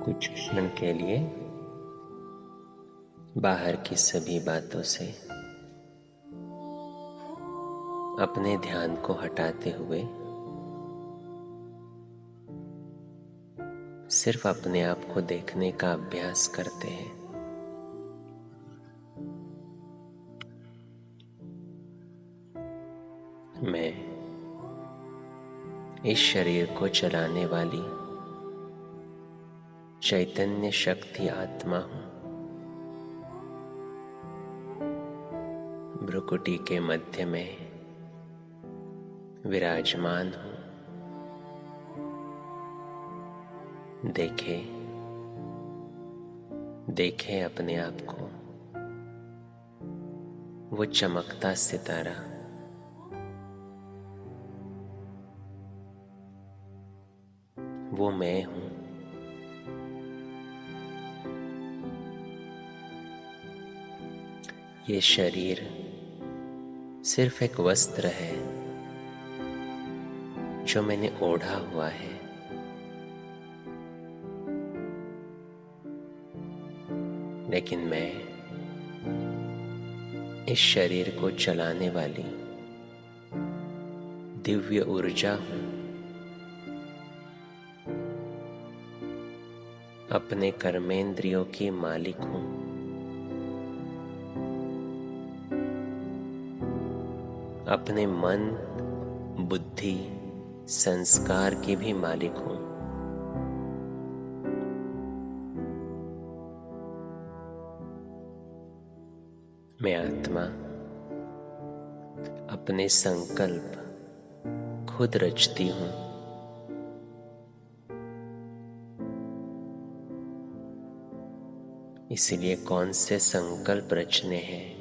कुछ क्षण के लिए बाहर की सभी बातों से अपने ध्यान को हटाते हुए सिर्फ अपने आप को देखने का अभ्यास करते हैं। मैं इस शरीर को चलाने वाली चैतन्य शक्ति आत्मा हूं। भ्रुकुटी के मध्य में विराजमान हूं। देखे अपने आप को, वो चमकता सितारा। वो मैं हूं। ये शरीर सिर्फ एक वस्त्र है जो मैंने ओढ़ा हुआ है। लेकिन मैं इस शरीर को चलाने वाली दिव्य ऊर्जा हूं। अपने कर्मेंद्रियों की मालिक हूं। अपने मन, बुद्धि, संस्कार की भी मालिक हूं। मैं आत्मा अपने संकल्प खुद रचती हूं। इसलिए कौन से संकल्प रचने हैं,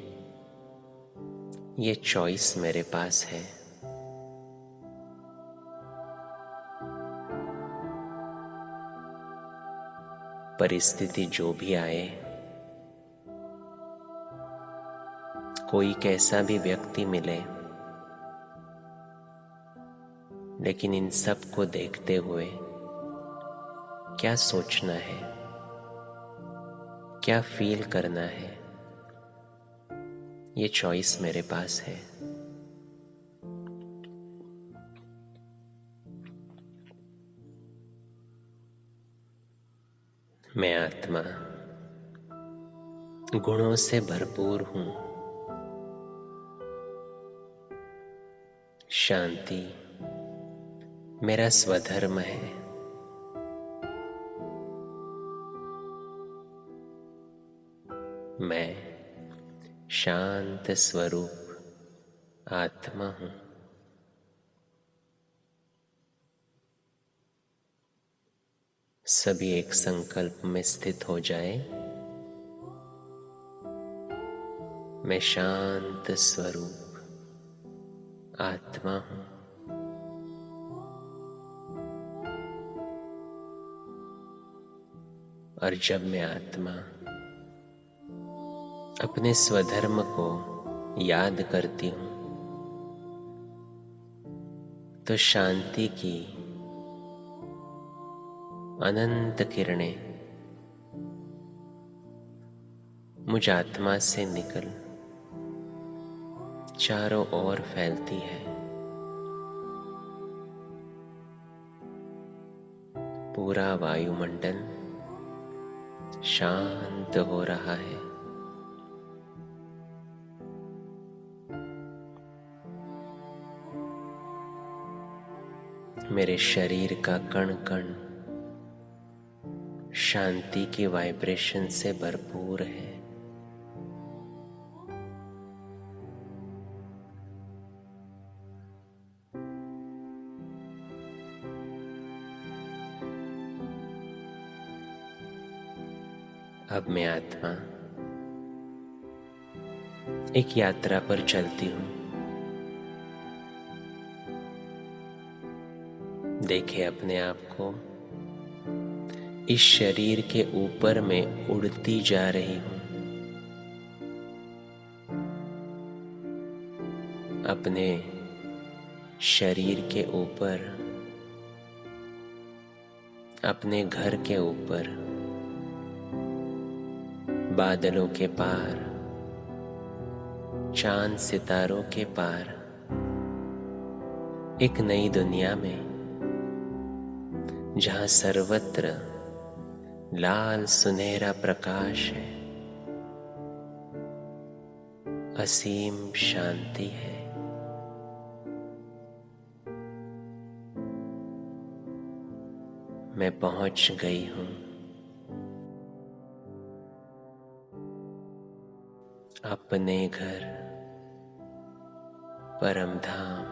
ये चॉइस मेरे पास है। परिस्थिति जो भी आए, कोई कैसा भी व्यक्ति मिले, लेकिन इन सब को देखते हुए क्या सोचना है, क्या फील करना है, ये चॉइस मेरे पास है। मैं आत्मा गुणों से भरपूर हूं। शांति मेरा स्वधर्म है। मैं शांत स्वरूप आत्मा हूं। सभी एक संकल्प में स्थित हो जाए। मैं शांत स्वरूप आत्मा हूं। और जब मैं आत्मा अपने स्वधर्म को याद करती हूं, तो शांति की अनंत किरणें मुझ आत्मा से निकल चारों ओर फैलती है। पूरा वायुमंडल शांत हो रहा है। मेरे शरीर का कण कण शांति की वाइब्रेशन से भरपूर है। अब मैं आत्मा एक यात्रा पर चलती हूं। देखे अपने आप को इस शरीर के ऊपर में उड़ती जा रही हूं। अपने शरीर के ऊपर, अपने घर के ऊपर बादलों के पार, चांद सितारों के पार, एक नई दुनिया में जहां सर्वत्र लाल सुनहरा प्रकाश है, असीम शांति है। मैं पहुंच गई हूं अपने घर, परम धाम।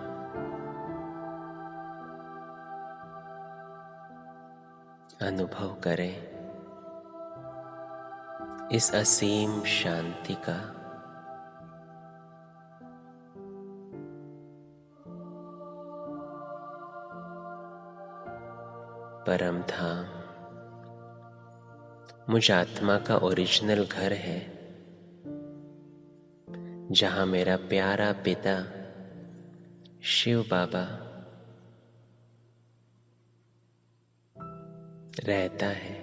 अनुभव करें इस असीम शांति का। परम धाम मुझ आत्मा का ओरिजिनल घर है, जहां मेरा प्यारा पिता शिव बाबा रहता है।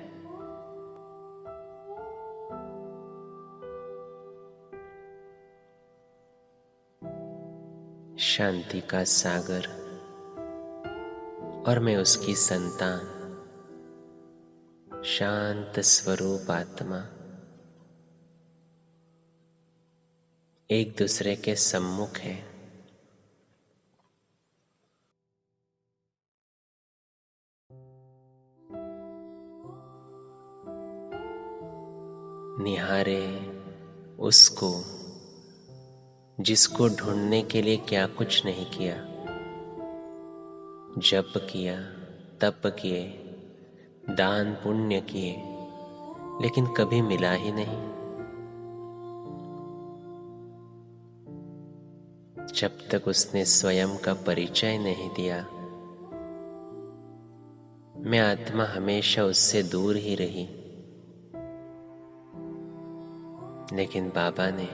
शांति का सागर, और मैं उसकी संतान, शांत स्वरूप आत्मा, एक दूसरे के सम्मुख है। निहारे उसको जिसको ढूंढने के लिए क्या कुछ नहीं किया, जप किया, तप किए, दान पुण्य किए, लेकिन कभी मिला ही नहीं। जब तक उसने स्वयं का परिचय नहीं दिया, मैं आत्मा हमेशा उससे दूर ही रही। लेकिन बाबा ने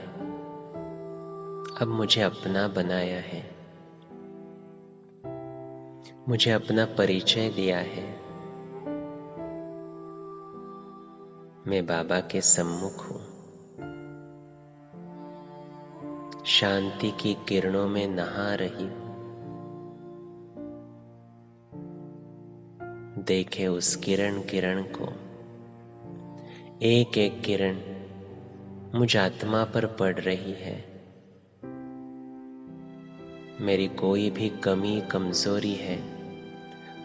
अब मुझे अपना बनाया है, मुझे अपना परिचय दिया है। मैं बाबा के सम्मुख हूं, शांति की किरणों में नहा रही हूं। देखे उस किरण किरण को, एक एक किरण मुझ आत्मा पर पड़ रही है। मेरी कोई भी कमी कमजोरी है,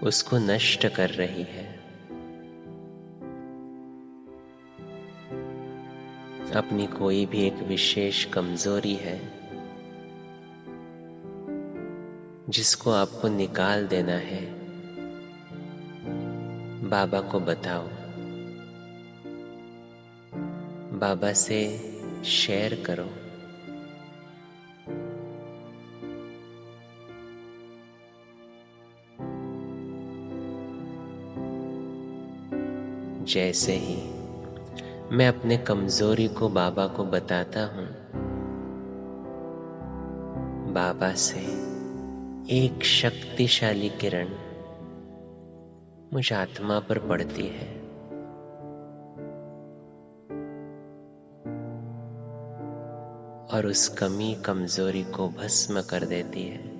उसको नष्ट कर रही है। अपनी कोई भी एक विशेष कमजोरी है जिसको आपको निकाल देना है, बाबा को बताओ, बाबा से शेयर करो। जैसे ही मैं अपने कमजोरी को बाबा को बताता हूं, बाबा से एक शक्तिशाली किरण मुझ आत्मा पर पड़ती है। और उस कमी कमजोरी को भस्म कर देती है।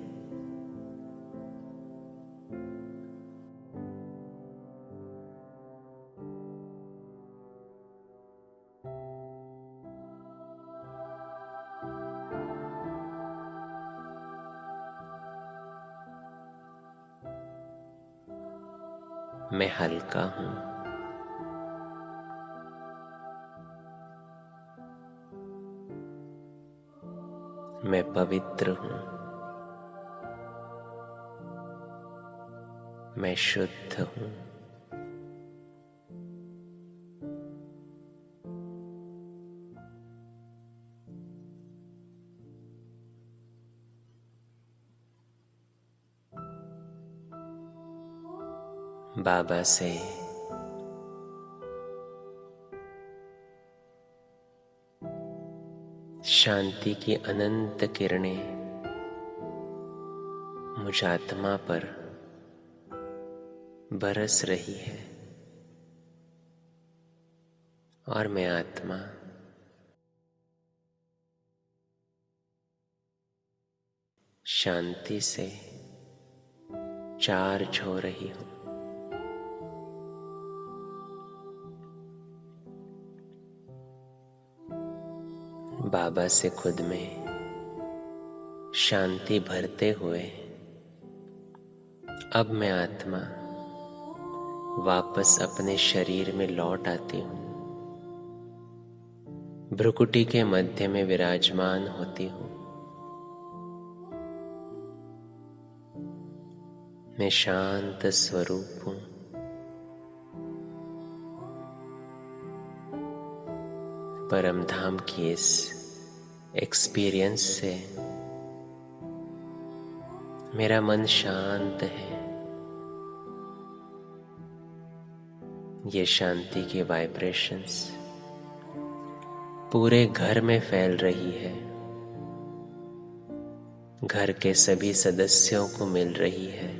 मैं हल्का हूं, मैं पवित्र हूं, मैं शुद्ध हूं। बाबा से शांति की अनंत किरणें मुझ आत्मा पर बरस रही है, और मैं आत्मा शांति से चार्ज हो रही हूँ। बाबा से खुद में शांति भरते हुए अब मैं आत्मा वापस अपने शरीर में लौट आती हूँ। भ्रुकुटी के मध्य में विराजमान होती हूँ। मैं शांत स्वरूप हूँ। परम धाम की इस एक्सपीरियंस से मेरा मन शांत है। ये शांति की वाइब्रेशंस पूरे घर में फैल रही है। घर के सभी सदस्यों को मिल रही है।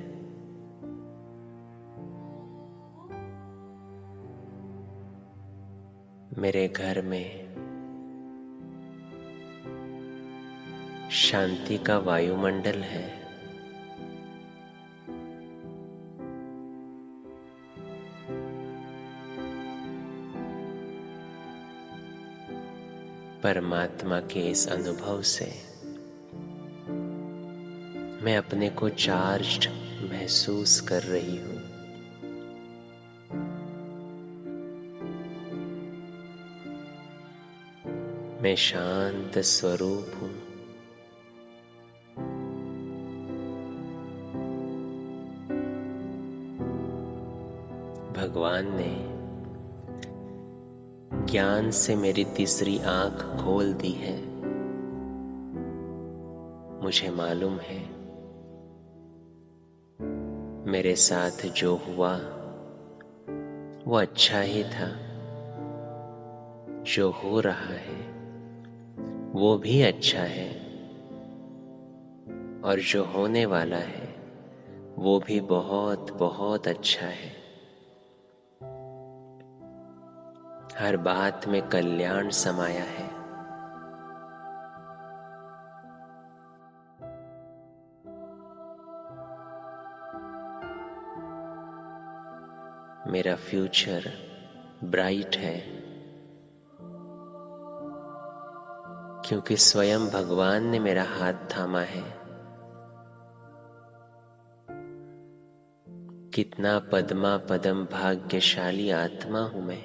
मेरे घर में शांति का वायुमंडल है। परमात्मा के इस अनुभव से मैं अपने को चार्ज्ड महसूस कर रही हूँ। मैं शांत स्वरूप हूँ। भगवान ने ज्ञान से मेरी तीसरी आंख खोल दी है। मुझे मालूम है मेरे साथ जो हुआ वो अच्छा ही था। जो हो रहा है वो भी अच्छा है, और जो होने वाला है वो भी बहुत बहुत अच्छा है। हर बात में कल्याण समाया है। मेरा फ्यूचर ब्राइट है, क्योंकि स्वयं भगवान ने मेरा हाथ थामा है। कितना पद्मा पदम भाग्यशाली आत्मा हूं मैं,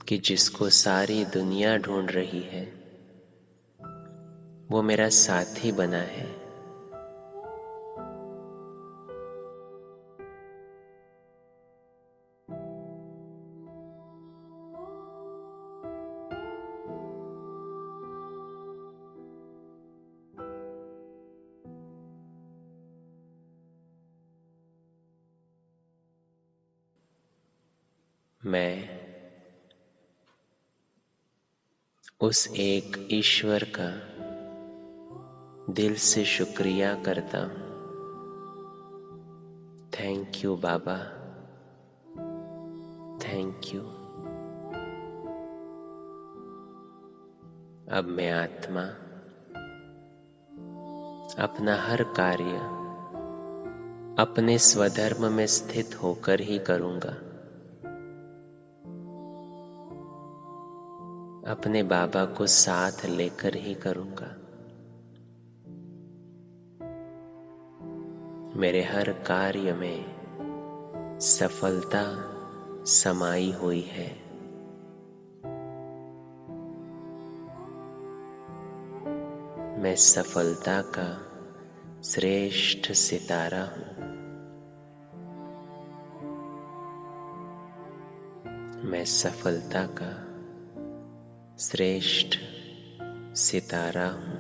कि जिसको सारी दुनिया ढूंढ रही है वो मेरा साथी बना है। मैं उस एक ईश्वर का दिल से शुक्रिया करता हूँ। Thank you Baba, thank you. अब मैं आत्मा अपना हर कार्य अपने स्वधर्म में स्थित होकर ही करूँगा। अपने बाबा को साथ लेकर ही करूँगा। मेरे हर कार्य में सफलता समाई हुई है। मैं सफलता का श्रेष्ठ सितारा हूँ। मैं सफलता का श्रेष्ठ सितारा हूँ।